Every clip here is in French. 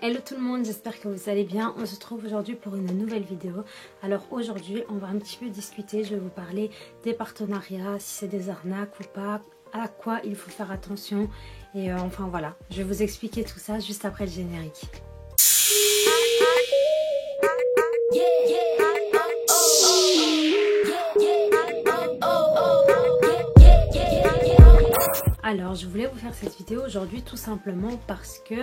Hello tout le monde, j'espère que vous allez bien. On se retrouve aujourd'hui pour une nouvelle vidéo. Alors aujourd'hui on va un petit peu discuter, je vais vous parler des partenariats, si c'est des arnaques ou pas, à quoi il faut faire attention. Et enfin voilà, je vais vous expliquer tout ça juste après le générique. Alors je voulais vous faire cette vidéo aujourd'hui tout simplement parce que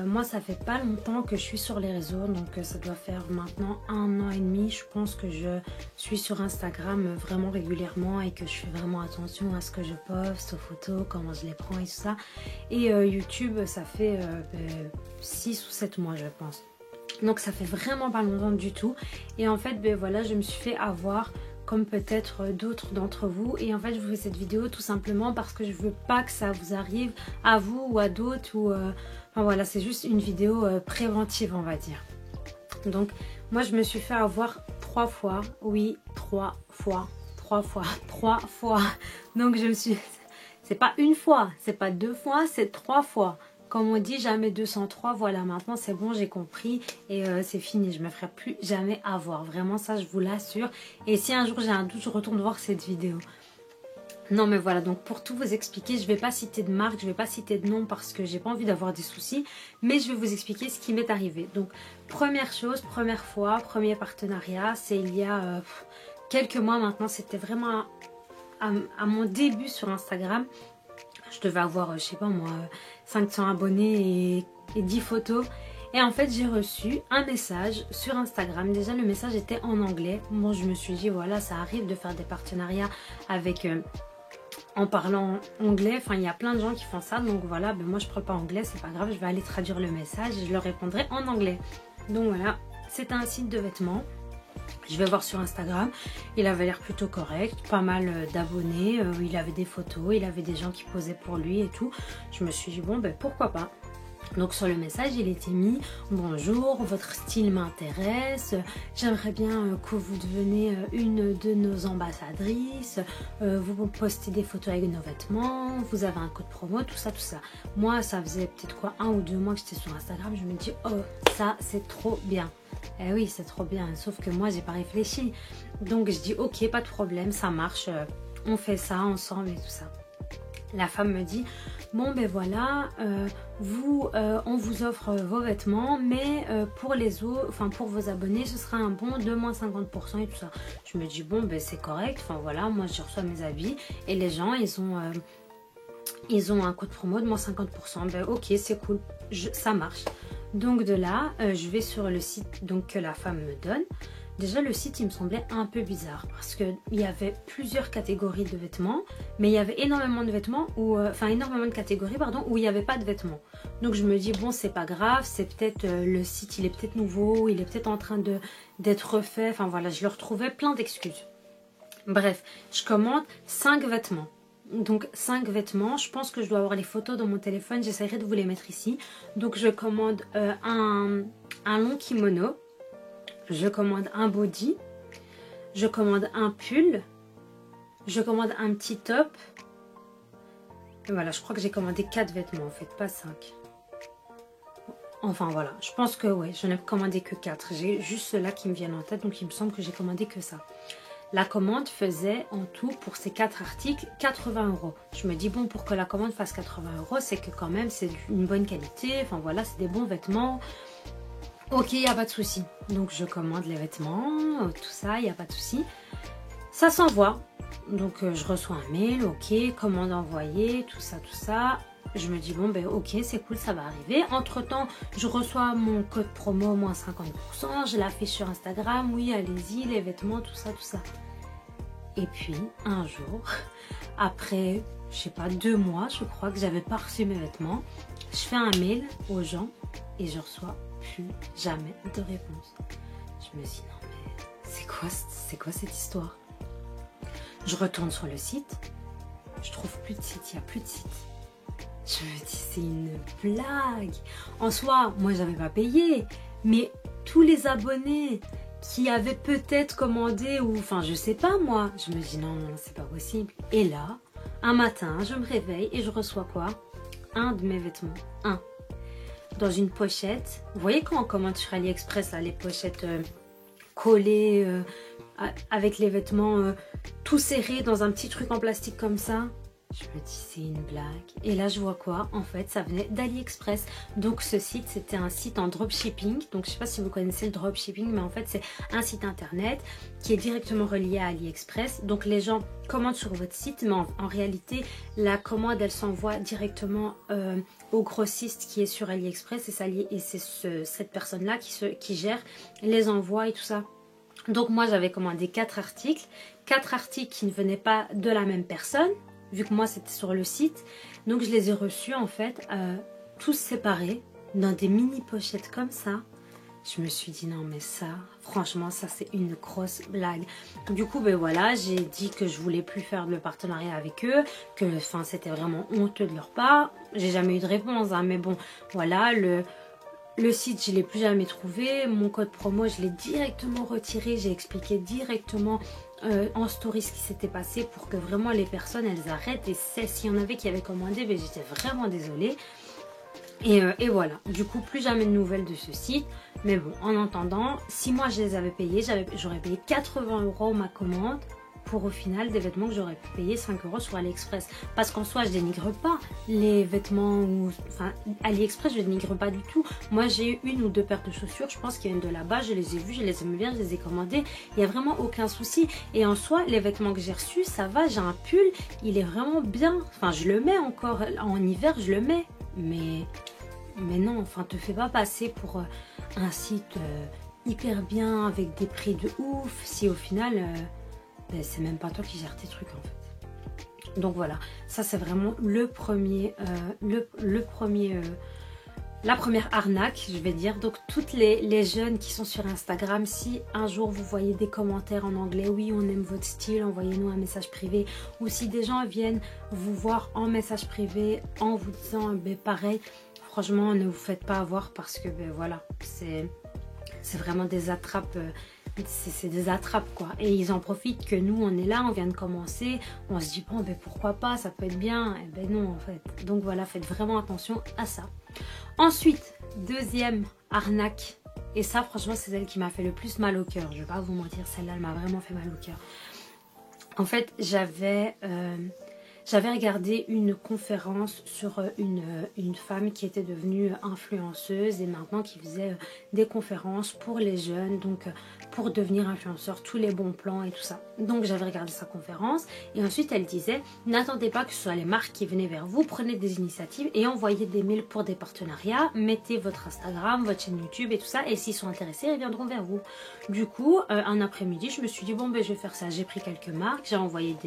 moi ça fait pas longtemps que je suis sur les réseaux, donc ça doit faire maintenant 1 an et demi je pense que je suis sur Instagram vraiment régulièrement et que je fais vraiment attention à ce que je poste, aux photos, comment je les prends et tout ça. Et YouTube ça fait 6 ou 7 mois je pense, donc ça fait vraiment pas longtemps du tout. Et en fait voilà, je me suis fait avoir comme peut-être d'autres d'entre vous, et en fait je vous fais cette vidéo tout simplement parce que je veux pas que ça vous arrive à vous ou à d'autres, ou enfin voilà, c'est juste une vidéo préventive on va dire. Donc moi je me suis fait avoir 3 fois, oui 3 fois, donc je me suis, c'est pas une fois, c'est pas 2 fois, c'est 3 fois. Comme on dit, jamais 203, voilà, maintenant c'est bon, j'ai compris et c'est fini, je me ferai plus jamais avoir, vraiment ça je vous l'assure. Et si un jour j'ai un doute, je retourne voir cette vidéo. Non mais voilà, donc pour tout vous expliquer, je vais pas citer de marque, je vais pas citer de nom parce que j'ai pas envie d'avoir des soucis, mais je vais vous expliquer ce qui m'est arrivé. Donc première chose, première fois, premier partenariat, c'est il y a quelques mois maintenant, c'était vraiment à mon début sur Instagram. Je devais avoir, je sais pas moi, 500 abonnés et 10 photos. Et en fait, j'ai reçu un message sur Instagram. Déjà, le message était en anglais. Bon, je me suis dit, voilà, ça arrive de faire des partenariats avec en parlant anglais. Enfin, il y a plein de gens qui font ça. Donc voilà, ben, moi, je ne parle pas anglais, c'est pas grave. Je vais aller traduire le message et je leur répondrai en anglais. Donc voilà, c'est un site de vêtements. Je vais voir sur Instagram, il avait l'air plutôt correct, pas mal d'abonnés, il avait des photos, il avait des gens qui posaient pour lui et tout. Je me suis dit bon ben pourquoi pas. Donc sur le message il était mis bonjour, votre style m'intéresse, j'aimerais bien que vous deveniez une de nos ambassadrices, vous postez des photos avec nos vêtements, vous avez un code promo, tout ça. Moi ça faisait peut-être quoi 1 ou 2 mois que j'étais sur Instagram, je me dis oh ça c'est trop bien. Eh oui c'est trop bien, sauf que moi j'ai pas réfléchi. Donc je dis ok pas de problème, ça marche, on fait ça ensemble et tout ça. La femme me dit bon ben voilà, on vous offre vos vêtements, mais pour les autres, enfin pour vos abonnés, ce sera un bon de moins 50% et tout ça. Je me dis bon ben c'est correct, enfin voilà, moi je reçois mes habits et les gens ils ont un code promo de moins 50%. Ben ok c'est cool, ça marche. Donc de là, je vais sur le site donc, que la femme me donne. Déjà le site il me semblait un peu bizarre parce qu'il y avait plusieurs catégories de vêtements, mais il y avait énormément de vêtements, énormément de catégories pardon, où il n'y avait pas de vêtements. Donc je me dis bon c'est pas grave, c'est peut-être le site il est peut-être nouveau, il est peut-être en train d'être refait, enfin voilà, je leur trouvais plein d'excuses. Bref, je commande 5 vêtements. Donc 5 vêtements, je pense que je dois avoir les photos dans mon téléphone, j'essaierai de vous les mettre ici. Donc je commande un long kimono. Je commande un body, je commande un pull, je commande un petit top. Et voilà, je crois que j'ai commandé 4 vêtements en fait, pas 5. Enfin voilà, je pense que ouais, je n'ai commandé que 4. J'ai juste ceux-là qui me viennent en tête, donc il me semble que j'ai commandé que ça. La commande faisait en tout pour ces 4 articles 80 €. Je me dis bon, pour que la commande fasse 80 €, c'est que quand même c'est une bonne qualité, enfin voilà, c'est des bons vêtements. Ok, il n'y a pas de souci. Donc je commande les vêtements, tout ça, il n'y a pas de souci. Ça s'envoie. Donc je reçois un mail, ok, commande envoyée, tout ça. Je me dis bon ben ok, c'est cool, ça va arriver. Entre temps, je reçois mon code promo moins 50%, je l'affiche sur Instagram, oui allez-y, les vêtements, tout ça. Et puis un jour, après, je sais pas, 2 mois, je crois que j'avais pas reçu mes vêtements, je fais un mail aux gens et je reçois plus jamais de réponse. Je me dis non mais c'est quoi cette histoire? Je retourne sur le site, je trouve plus de site, il n'y a plus de site. Je me dis c'est une blague. En soi, moi j'avais pas payé, mais tous les abonnés qui avaient peut-être commandé, ou enfin je sais pas moi, je me dis non c'est pas possible. Et là, un matin, je me réveille et je reçois quoi? Un de mes vêtements, un. dans une pochette. Vous voyez quand on commande sur AliExpress, là, les pochettes collées avec les vêtements tout serrés dans un petit truc en plastique comme ça. Je me dis c'est une blague. Et là je vois quoi? En fait ça venait d'AliExpress. Donc ce site c'était un site en dropshipping. Donc je sais pas si vous connaissez le dropshipping, mais en fait c'est un site internet qui est directement relié à AliExpress. Donc les gens commandent sur votre site, mais en réalité la commande elle s'envoie directement au grossiste qui est sur AliExpress. Et c'est cette personne là qui gère les envois et tout ça. Donc moi j'avais commandé 4 articles qui ne venaient pas de la même personne, vu que moi c'était sur le site. Donc je les ai reçus en fait tous séparés dans des mini pochettes comme ça. Je me suis dit non mais ça, franchement ça c'est une grosse blague. Du coup ben voilà, j'ai dit que je voulais plus faire le partenariat avec eux, que enfin c'était vraiment honteux de leur part. J'ai jamais eu de réponse hein, mais bon voilà, le site, je ne l'ai plus jamais trouvé. Mon code promo, je l'ai directement retiré. J'ai expliqué directement en story ce qui s'était passé pour que vraiment les personnes, elles arrêtent. Et s'il y en avait qui avaient commandé, ben, j'étais vraiment désolée. Et voilà. Du coup, plus jamais de nouvelles de ce site. Mais bon, en attendant, si moi je les avais payés, j'aurais payé 80 € ma commande. Pour au final des vêtements que j'aurais pu payer 5 € sur AliExpress. Parce qu'en soi je dénigre pas les vêtements, enfin AliExpress je dénigre pas du tout. Moi j'ai eu 1 ou 2 paires de chaussures, je pense qu'ils viennent de là-bas, je les ai vues, je les aime bien, je les ai commandées. Il n'y a vraiment aucun souci. Et en soi les vêtements que j'ai reçus, ça va, j'ai un pull, il est vraiment bien. Enfin je le mets encore, en hiver je le mets. Mais non, enfin te fais pas passer pour un site hyper bien avec des prix de ouf si au final... ben, c'est même pas toi qui gères tes trucs en fait. Donc voilà, ça c'est vraiment la première arnaque, je vais dire. Donc toutes les jeunes qui sont sur Instagram, si un jour vous voyez des commentaires en anglais, oui on aime votre style, envoyez-nous un message privé. Ou si des gens viennent vous voir en message privé en vous disant ben pareil, franchement ne vous faites pas avoir parce que ben voilà, c'est vraiment des attrapes. C'est des attrapes quoi, et ils en profitent que nous on est là, on vient de commencer, on se dit bon ben pourquoi pas, ça peut être bien, et ben non en fait. Donc voilà, faites vraiment attention à ça. Ensuite, deuxième arnaque, et ça franchement c'est celle qui m'a fait le plus mal au cœur, je vais pas vous mentir, celle-là elle m'a vraiment fait mal au cœur. En fait j'avais regardé une conférence sur une femme qui était devenue influenceuse et maintenant qui faisait des conférences pour les jeunes, donc pour devenir influenceur, tous les bons plans et tout ça. Donc j'avais regardé sa conférence et ensuite elle disait n'attendez pas que ce soit les marques qui venaient vers vous, prenez des initiatives et envoyez des mails pour des partenariats, mettez votre Instagram, votre chaîne YouTube et tout ça et s'ils sont intéressés, ils viendront vers vous. Du coup, un après-midi, je me suis dit bon ben je vais faire ça, j'ai pris quelques marques, j'ai envoyé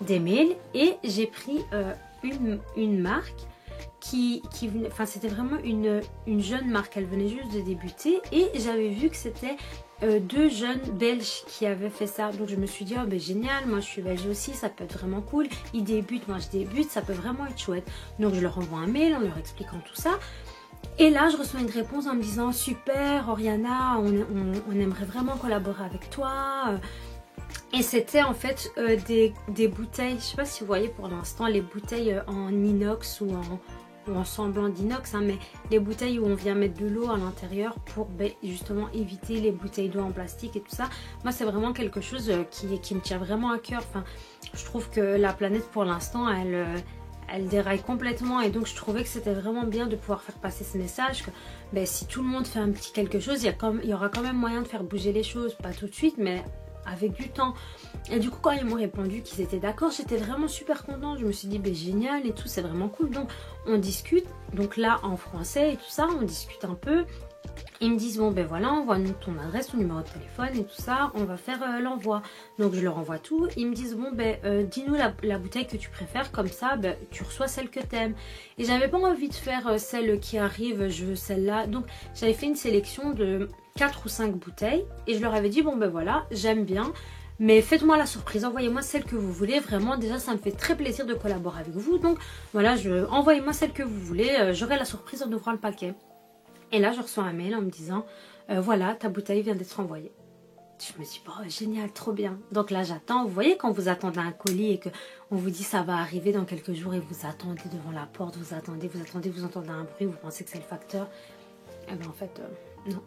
des mails et j'ai pris une marque qui enfin c'était vraiment une jeune marque, elle venait juste de débuter et j'avais vu que c'était 2 jeunes belges qui avaient fait ça. Donc je me suis dit oh ben génial, moi je suis belge aussi, ça peut être vraiment cool, ils débutent, moi je débute, ça peut vraiment être chouette. Donc je leur envoie un mail en leur expliquant tout ça. Et là, je reçois une réponse en me disant super Oriana, on aimerait vraiment collaborer avec toi. Et c'était en fait des bouteilles, je sais pas si vous voyez pour l'instant les bouteilles en inox ou en semblant d'inox, hein, mais les bouteilles où on vient mettre de l'eau à l'intérieur pour justement éviter les bouteilles d'eau en plastique et tout ça. Moi c'est vraiment quelque chose qui me tient vraiment à cœur. Enfin, je trouve que la planète pour l'instant elle déraille complètement et donc je trouvais que c'était vraiment bien de pouvoir faire passer ce message que si tout le monde fait un petit quelque chose, il y aura quand même moyen de faire bouger les choses, pas tout de suite mais avec du temps. Et du coup quand ils m'ont répondu qu'ils étaient d'accord, j'étais vraiment super contente. Je me suis dit génial et tout, c'est vraiment cool. Donc on discute, donc là en français et tout ça, on discute un peu. Ils me disent bon voilà, envoie-nous ton adresse, ton numéro de téléphone et tout ça, on va faire l'envoi. Donc je leur envoie tout. Ils me disent bon dis-nous la bouteille que tu préfères, comme ça tu reçois celle que t'aimes. Et j'avais pas envie de faire celle qui arrive, je veux celle-là. Donc j'avais fait une sélection de 4 ou 5 bouteilles et je leur avais dit bon voilà, j'aime bien, mais faites-moi la surprise, envoyez-moi celle que vous voulez. Vraiment déjà ça me fait très plaisir de collaborer avec vous, donc voilà, envoyez-moi celle que vous voulez, j'aurai la surprise en ouvrant le paquet. Et là je reçois un mail en me disant voilà, ta bouteille vient d'être envoyée. Je me suis dit, oh, génial, trop bien. Donc là, j'attends. Vous voyez, quand vous attendez un colis et qu'on vous dit ça va arriver dans quelques jours et vous attendez devant la porte, vous attendez, vous entendez un bruit, vous pensez que c'est le facteur. Eh bien, en fait, non.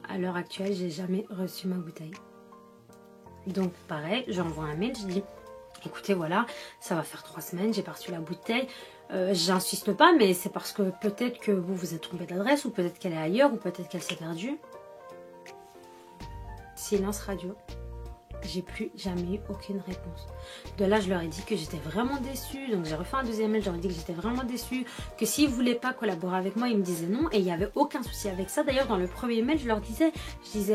À l'heure actuelle, j'ai jamais reçu ma bouteille. Donc, pareil, j'envoie un mail, je dis, écoutez, voilà, ça va faire 3 semaines, j'ai pas reçu la bouteille. J'insiste pas, mais c'est parce que peut-être que vous vous êtes trompé d'adresse, ou peut-être qu'elle est ailleurs, ou peut-être qu'elle s'est perdue. Silence radio. J'ai plus jamais eu aucune réponse. De là, je leur ai dit que j'étais vraiment déçue. Donc, j'ai refait un deuxième mail. J'aurais dit que j'étais vraiment déçue. Que s'ils ne voulaient pas collaborer avec moi, ils me disaient non. Et il n'y avait aucun souci avec ça. D'ailleurs, dans le premier mail, je leur disais,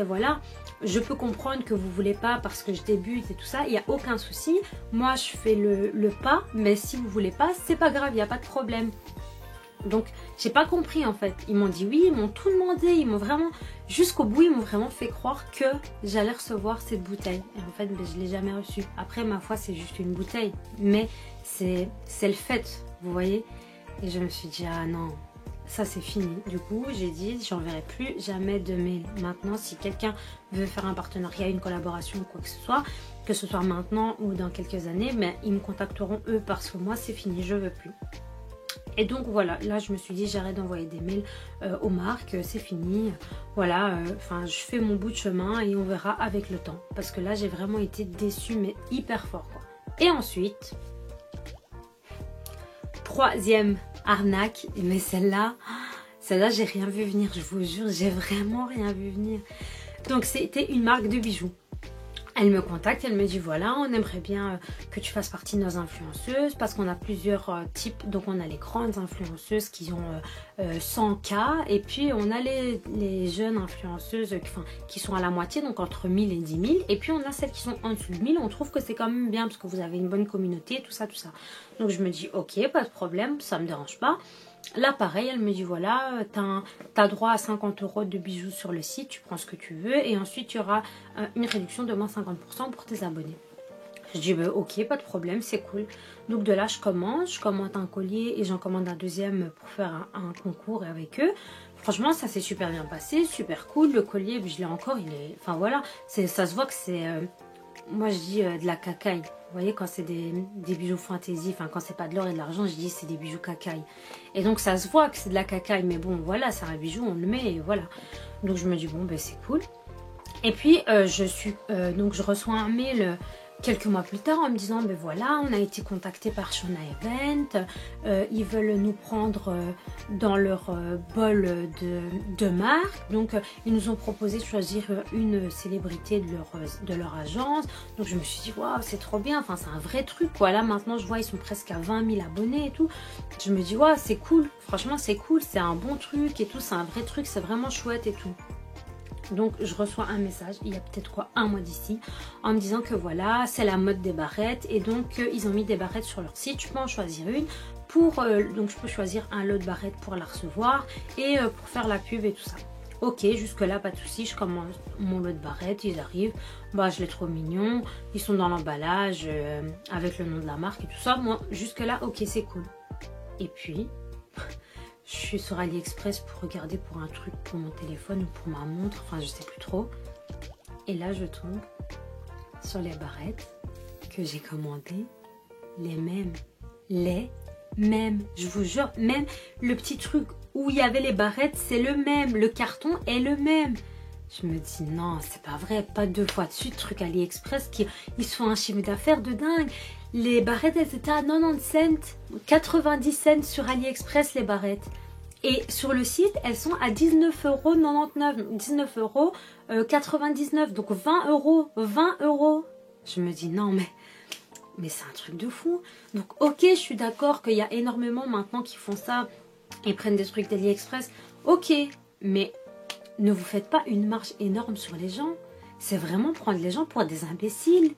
voilà, je peux comprendre que vous ne voulez pas parce que je débute et tout ça. Il n'y a aucun souci. Moi, je fais le pas. Mais si vous ne voulez pas, c'est pas grave. Il n'y a pas de problème. Donc, j'ai pas compris en fait. Ils m'ont dit oui, ils m'ont tout demandé, ils m'ont vraiment, jusqu'au bout, ils m'ont vraiment fait croire que j'allais recevoir cette bouteille. Et en fait, ben, je l'ai jamais reçue. Après, ma foi, c'est juste une bouteille. Mais c'est le fait, vous voyez. Et je me suis dit, ah non, ça c'est fini. Du coup, j'ai dit, j'enverrai plus jamais de mail. Maintenant, si quelqu'un veut faire un partenariat, une collaboration ou quoi que ce soit maintenant ou dans quelques années, mais ils me contacteront eux parce que moi, c'est fini, je veux plus. Et donc voilà, là je me suis dit j'arrête d'envoyer des mails aux marques, c'est fini. Voilà, enfin je fais mon bout de chemin et on verra avec le temps. Parce que là j'ai vraiment été déçue mais hyper fort quoi. Et ensuite, troisième arnaque, mais celle-là j'ai rien vu venir, je vous jure, j'ai vraiment rien vu venir. Donc c'était une marque de bijoux. Elle me contacte, elle me dit voilà, on aimerait bien que tu fasses partie de nos influenceuses parce qu'on a plusieurs types. Donc on a les grandes influenceuses qui ont 100K et puis on a les jeunes influenceuses qui sont à la moitié, donc entre 1000 et 10 000. Et puis on a celles qui sont en dessous de 1000. On trouve que c'est quand même bien parce que vous avez une bonne communauté, tout ça, tout ça. Donc je me dis ok, pas de problème, ça me dérange pas. Là, pareil, elle me dit, voilà, tu as droit à 50 € de bijoux sur le site, tu prends ce que tu veux, et ensuite, tu auras une réduction de moins 50% pour tes abonnés. Je dis, bah, ok, pas de problème, c'est cool. Donc, de là, je commande un collier, et j'en commande un deuxième pour faire un concours avec eux. Franchement, ça s'est super bien passé, super cool. Le collier, je l'ai encore, il est... Enfin, voilà, ça se voit que c'est... moi, je dis de la cacaille. Vous voyez, quand c'est des bijoux fantaisie, enfin quand c'est pas de l'or et de l'argent, je dis c'est des bijoux cacaille. Et donc ça se voit que c'est de la cacaille, mais bon voilà, c'est un bijou, on le met et voilà. Donc je me dis bon ben c'est cool. Et puis donc je reçois un mail quelques mois plus tard en me disant ben voilà, on a été contacté par Shona Event, ils veulent nous prendre dans leur bol de marque. Donc ils nous ont proposé de choisir une célébrité de leur agence. Donc je me suis dit waouh, c'est trop bien, enfin c'est un vrai truc quoi. Là maintenant je vois ils sont presque à 20 000 abonnés et tout. Je me dis waouh, c'est cool, franchement c'est cool, c'est un bon truc et tout, c'est un vrai truc, c'est vraiment chouette et tout. Donc je reçois un message, il y a peut-être quoi, un mois d'ici, en me disant que voilà, c'est la mode des barrettes. Et donc ils ont mis des barrettes sur leur site, je peux en choisir une. Donc je peux choisir un lot de barrettes pour la recevoir et pour faire la pub et tout ça. Ok, jusque là pas de souci, je commande mon lot de barrettes, ils arrivent, bah je les trouve mignons, ils sont dans l'emballage avec le nom de la marque et tout ça. Moi jusque là ok, c'est cool. Et puis... je suis sur AliExpress pour regarder pour un truc pour mon téléphone ou pour ma montre, enfin je sais plus trop. Et là je tombe sur les barrettes que j'ai commandées, les mêmes, je vous jure, même le petit truc où il y avait les barrettes, c'est le même, le carton est le même. Je me dis non, c'est pas vrai, pas 2 fois de suite, truc AliExpress, ils se font un chiffre d'affaires de dingue. Les barrettes, elles étaient à 90 cents, 90 cents sur AliExpress, les barrettes. Et sur le site, elles sont à 19,99 €, 19,99 €, donc 20 €. Je me dis non, mais c'est un truc de fou. Donc ok, je suis d'accord qu'il y a énormément maintenant qui font ça et prennent des trucs d'AliExpress. Ok, mais ne vous faites pas une marge énorme sur les gens. C'est vraiment prendre les gens pour des imbéciles.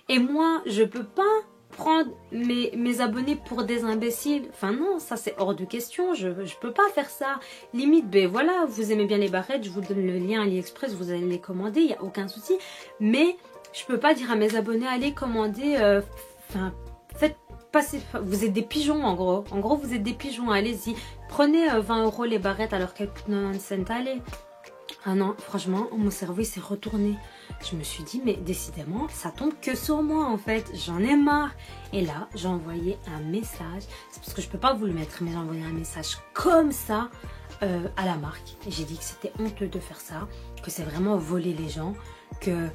Et moi, je peux pas prendre mes abonnés pour des imbéciles. Enfin non, ça c'est hors de question. Je peux pas faire ça. Limite, ben voilà, vous aimez bien les barrettes, je vous donne le lien AliExpress, vous allez les commander, il n'y a aucun souci. Mais je peux pas dire à mes abonnés, allez commander, enfin, faites passer, vous êtes des pigeons en gros. En gros, vous êtes des pigeons, allez-y. Prenez 20 € les barrettes alors qu'elles coûtent 90 cents, allez. Ah non, franchement, mon cerveau il s'est retourné. Je me suis dit, mais décidément, ça tombe que sur moi en fait. J'en ai marre. Et là, j'ai envoyé un message. C'est parce que je peux pas vous le mettre, mais j'ai envoyé un message comme ça à la marque. Et j'ai dit que c'était honteux de faire ça, que c'est vraiment voler les gens, que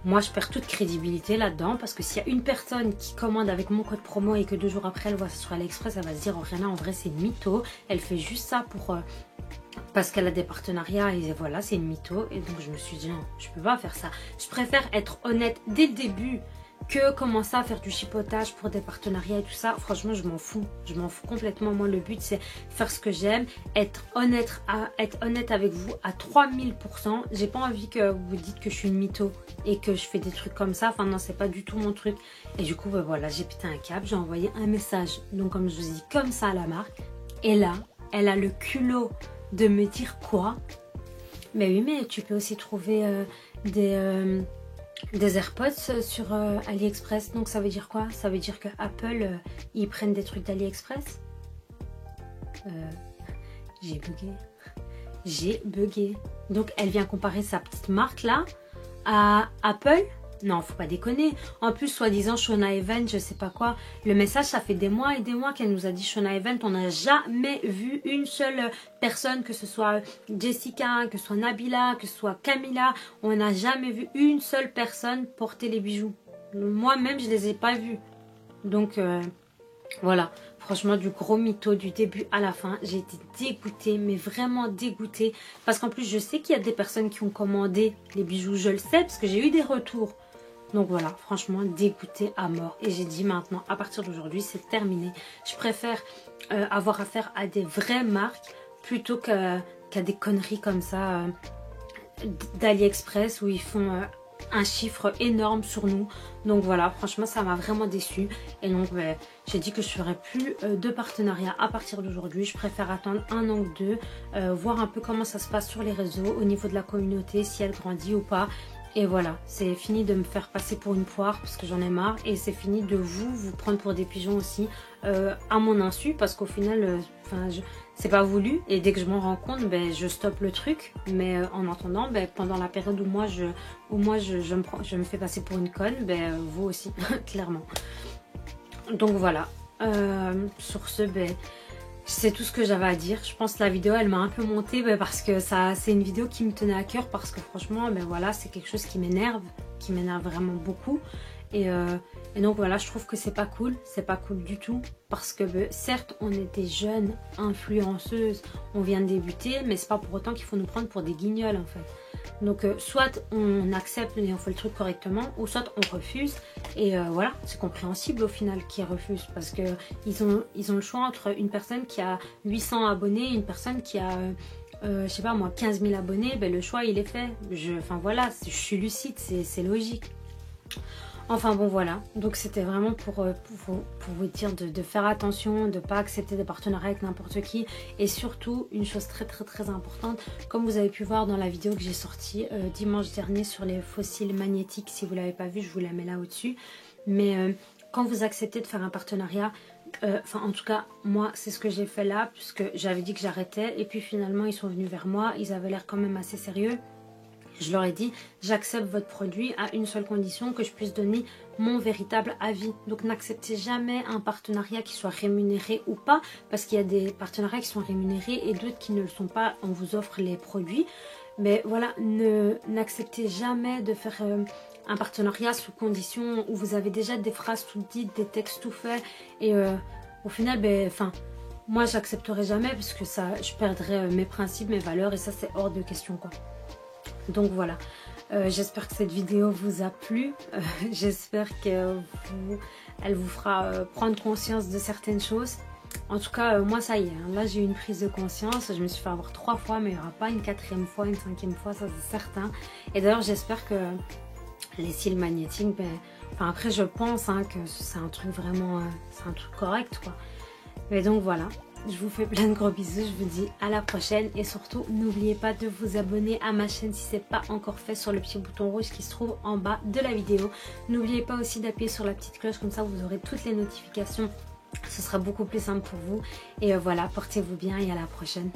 moi je perds toute crédibilité là-dedans. Parce que s'il y a une personne qui commande avec mon code promo et que 2 jours après elle voit ça sur AliExpress, elle va se dire, oh Rihanna, en vrai c'est une mytho. Elle fait juste ça pour... parce qu'elle a des partenariats et voilà, c'est une mytho. Et donc je me suis dit non, je peux pas faire ça. Je préfère être honnête dès le début que commencer à faire du chipotage pour des partenariats et tout ça. Franchement, je m'en fous. Je m'en fous complètement. Moi, le but, c'est faire ce que j'aime, être honnête avec vous à 3000%. J'ai pas envie que vous dites que je suis une mytho et que je fais des trucs comme ça. Enfin non, c'est pas du tout mon truc. Et du coup, ben voilà, j'ai pété un câble. J'ai envoyé un message. Donc comme je vous dis, comme ça à la marque. Et là, elle a le culot de me dire quoi? Mais oui, mais tu peux aussi trouver des AirPods sur AliExpress. Donc ça veut dire quoi? Ça veut dire que Apple, ils prennent des trucs d'AliExpress? J'ai bugué. J'ai bugué. Donc elle vient comparer sa petite marque là à Apple? Non, faut pas déconner. En plus, soi-disant, Shona Event, je sais pas quoi. Le message, ça fait des mois et des mois qu'elle nous a dit Shona Event. On n'a jamais vu une seule personne, que ce soit Jessica, que ce soit Nabila, que ce soit Camilla. On n'a jamais vu une seule personne porter les bijoux. Moi-même, je les ai pas vus. Donc, voilà. Franchement, du gros mytho du début à la fin. J'ai été dégoûtée, mais vraiment dégoûtée. Parce qu'en plus, je sais qu'il y a des personnes qui ont commandé les bijoux. Je le sais, parce que j'ai eu des retours. Donc voilà, franchement dégoûtée à mort. Et j'ai dit maintenant, à partir d'aujourd'hui, c'est terminé. Je préfère avoir affaire à des vraies marques plutôt qu'à des conneries comme ça d'AliExpress où ils font un chiffre énorme sur nous. Donc voilà, franchement, ça m'a vraiment déçue. Et donc, j'ai dit que je ne ferai plus de partenariat à partir d'aujourd'hui. Je préfère attendre 1 an ou 2, voir un peu comment ça se passe sur les réseaux, au niveau de la communauté, si elle grandit ou pas. Et voilà, c'est fini de me faire passer pour une poire parce que j'en ai marre. Et c'est fini de vous prendre pour des pigeons aussi à mon insu. Parce qu'au final, c'est pas voulu. Et dès que je m'en rends compte, je stoppe le truc. Mais en attendant, pendant la période où moi je me fais passer pour une conne, vous aussi, clairement. Donc voilà, sur ce, c'est tout ce que j'avais à dire. Je pense que la vidéo, elle m'a un peu montée parce que c'est une vidéo qui me tenait à cœur. Parce que franchement, voilà, c'est quelque chose qui m'énerve vraiment beaucoup. Et donc voilà, je trouve que c'est pas cool du tout. Parce que certes, on est des jeunes influenceuses, on vient de débuter, mais c'est pas pour autant qu'il faut nous prendre pour des guignols en fait. Donc soit on accepte et on fait le truc correctement, ou soit on refuse. Et voilà, c'est compréhensible au final qu'ils refusent. Parce que ils ont le choix entre une personne qui a 800 abonnés et une personne qui a... je sais pas moi, 15 000 abonnés, le choix il est fait. Enfin voilà, je suis lucide, c'est logique. Enfin bon voilà, donc c'était vraiment pour vous dire de faire attention, de ne pas accepter des partenariats avec n'importe qui. Et surtout, une chose très importante, comme vous avez pu voir dans la vidéo que j'ai sortie dimanche dernier sur les fossiles magnétiques, si vous ne l'avez pas vu, je vous la mets là au-dessus. Mais quand vous acceptez de faire un partenariat, en tout cas moi c'est ce que j'ai fait là, puisque j'avais dit que j'arrêtais. Et puis finalement ils sont venus vers moi, ils avaient l'air quand même assez sérieux. Je leur ai dit, j'accepte votre produit à une seule condition, que je puisse donner mon véritable avis. Donc n'acceptez jamais un partenariat qui soit rémunéré ou pas, parce qu'il y a des partenariats qui sont rémunérés et d'autres qui ne le sont pas, on vous offre les produits. Mais voilà, n'acceptez jamais de faire un partenariat sous condition où vous avez déjà des phrases toutes dites, des textes tout faits. Et au final, moi j'accepterai jamais parce que ça, je perdrai mes principes, mes valeurs, et ça c'est hors de question quoi. Donc voilà, j'espère que cette vidéo vous a plu, j'espère qu'elle vous fera prendre conscience de certaines choses. En tout cas, moi ça y est, hein, là j'ai eu une prise de conscience, je me suis fait avoir 3 fois, mais il n'y aura pas une 4e fois, une 5e fois, ça c'est certain. Et d'ailleurs j'espère que les cils magnétiques, après je pense hein, que c'est un truc vraiment, c'est un truc correct quoi. Mais donc voilà. Je vous fais plein de gros bisous, je vous dis à la prochaine. Et surtout, n'oubliez pas de vous abonner à ma chaîne si ce n'est pas encore fait, sur le petit bouton rouge qui se trouve en bas de la vidéo. N'oubliez pas aussi d'appuyer sur la petite cloche, comme ça vous aurez toutes les notifications. Ce sera beaucoup plus simple pour vous. Et voilà, portez-vous bien et à la prochaine.